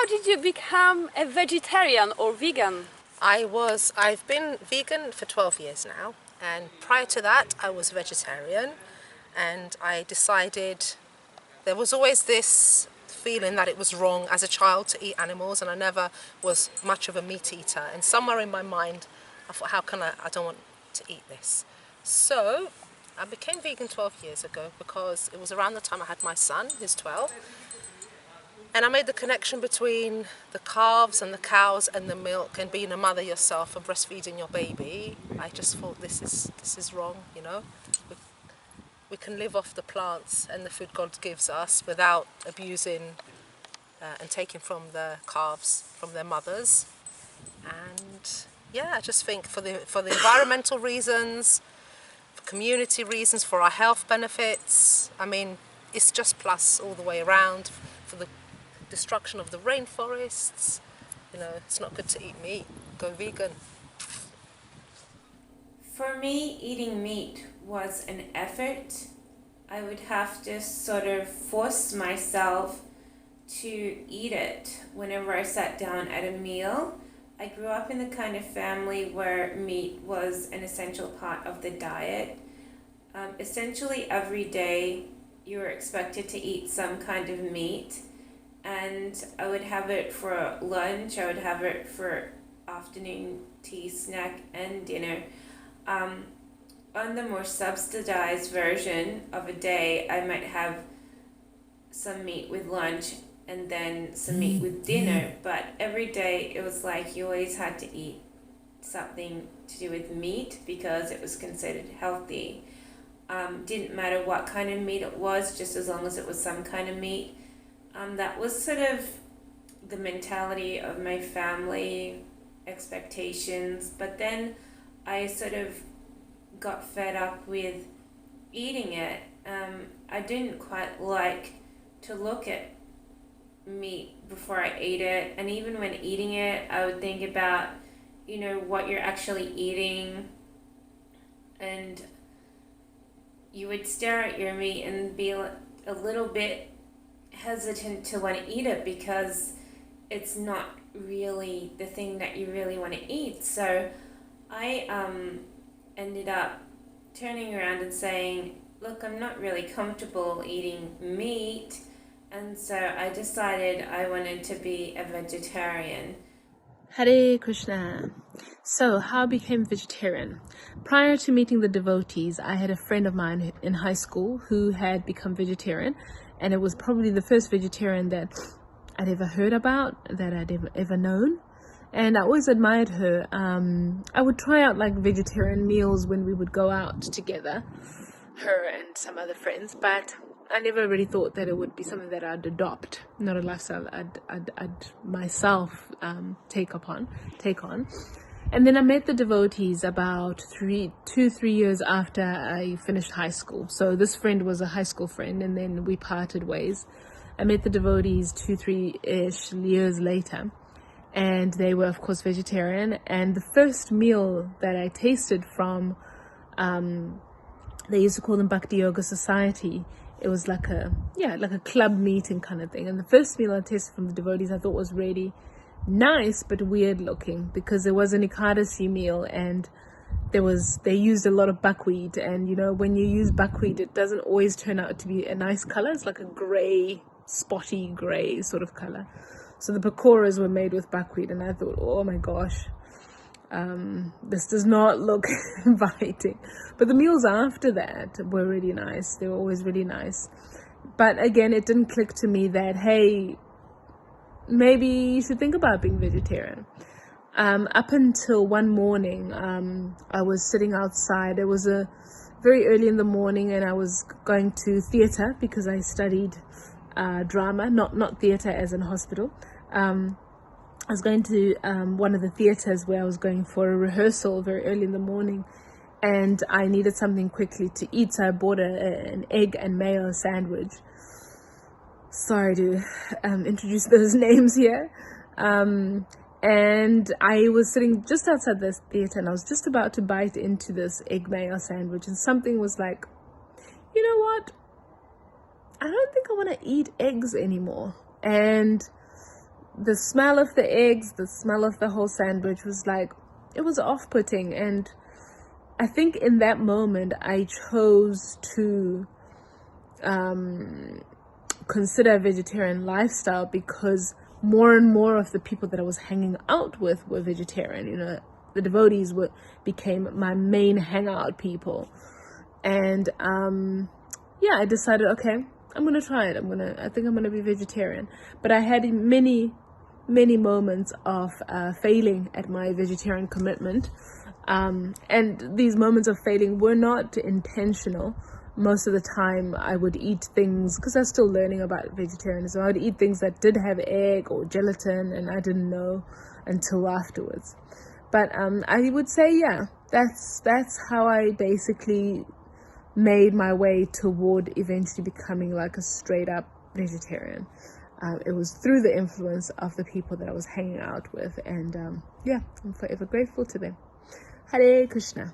how did you become a vegetarian or vegan? I've been vegan for 12 years now, and prior to that I was vegetarian, and I decided there was always this feeling that it was wrong as a child to eat animals, and I never was much of a meat eater, and somewhere in my mind I thought, how can I don't want to eat this. So I became vegan 12 years ago because it was around the time I had my son, who's 12. And I made the connection between the calves and the cows and the milk, and being a mother yourself and breastfeeding your baby. I just thought this is wrong, you know. We can live off the plants and the food God gives us without abusing and taking from the calves from their mothers. And yeah, I just think for the environmental reasons, for community reasons, for our health benefits. I mean, it's just plus all the way around. For the destruction of the rainforests, you know, it's not good to eat meat. Go vegan. For me, eating meat was an effort. I would have to sort of force myself to eat it whenever I sat down at a meal. I grew up in the kind of family where meat was an essential part of the diet. Essentially every day you were expected to eat some kind of meat, and I would have it for lunch, I would have it for afternoon tea, snack, and dinner. On the more subsidized version of a day, I might have some meat with lunch and then some meat with dinner, but every day it was like you always had to eat something to do with meat because it was considered healthy. Didn't matter what kind of meat it was, just as long as it was some kind of meat. That was sort of the mentality of my family, expectations, but then I sort of got fed up with eating it. I didn't quite like to look at meat before I ate it, and even when eating it, I would think about, you know, what you're actually eating, and you would stare at your meat and be a little bit hesitant to want to eat it because it's not really the thing that you really want to eat. So I ended up turning around and saying, look, I'm not really comfortable eating meat, and so I decided I wanted to be a vegetarian. Hare Krishna. So, how I became vegetarian. Prior to meeting the devotees, I had a friend of mine in high school who had become vegetarian, and it was probably the first vegetarian that I'd ever heard about, that I'd ever known. And I always admired her. I would try out like vegetarian meals when we would go out together, her and some other friends, but I never really thought that it would be something that I'd adopt, not a lifestyle I'd myself take on. And then I met the devotees about 3 years after I finished high school. So this friend was a high school friend, and then we parted ways. I met the devotees 2-3-ish years later, and they were of course vegetarian. And the first meal that I tasted from, they used to call them Bhakti Yoga Society. It was like a club meeting kind of thing. And the first meal I tasted from the devotees I thought was really nice but weird looking, because it was an Ekadasi meal, and they used a lot of buckwheat, and you know, when you use buckwheat, it doesn't always turn out to be a nice color. It's like a gray, spotty gray sort of color. So the pakoras were made with buckwheat, and I thought, oh my gosh, this does not look inviting. But the meals after that were really nice. They were always really nice. But again, it didn't click to me that, hey, maybe you should think about being vegetarian. Up until one morning, I was sitting outside. It was very early in the morning, and I was going to theatre because I studied drama, not theatre as in hospital. I was going to one of the theatres where I was going for a rehearsal very early in the morning, and I needed something quickly to eat, so I bought an egg and mayo sandwich. Sorry to introduce those names here. And I was sitting just outside this theatre, and I was just about to bite into this egg mayo sandwich, and something was like, you know what? I don't think I want to eat eggs anymore. And the smell of the eggs, the smell of the whole sandwich was like, it was off-putting. And I think in that moment I chose to consider a vegetarian lifestyle because more and more of the people that I was hanging out with were vegetarian. You know, the devotees became my main hangout people. And yeah, I decided, okay, I'm gonna try it. I think I'm gonna be vegetarian. But I had many moments of failing at my vegetarian commitment, and these moments of failing were not intentional. Most of the time I would eat things, because I was still learning about vegetarianism, I would eat things that did have egg or gelatin, and I didn't know until afterwards. But I would say, yeah, that's how I basically made my way toward eventually becoming like a straight up vegetarian. It was through the influence of the people that I was hanging out with, and yeah, I'm forever grateful to them. Hare Krishna.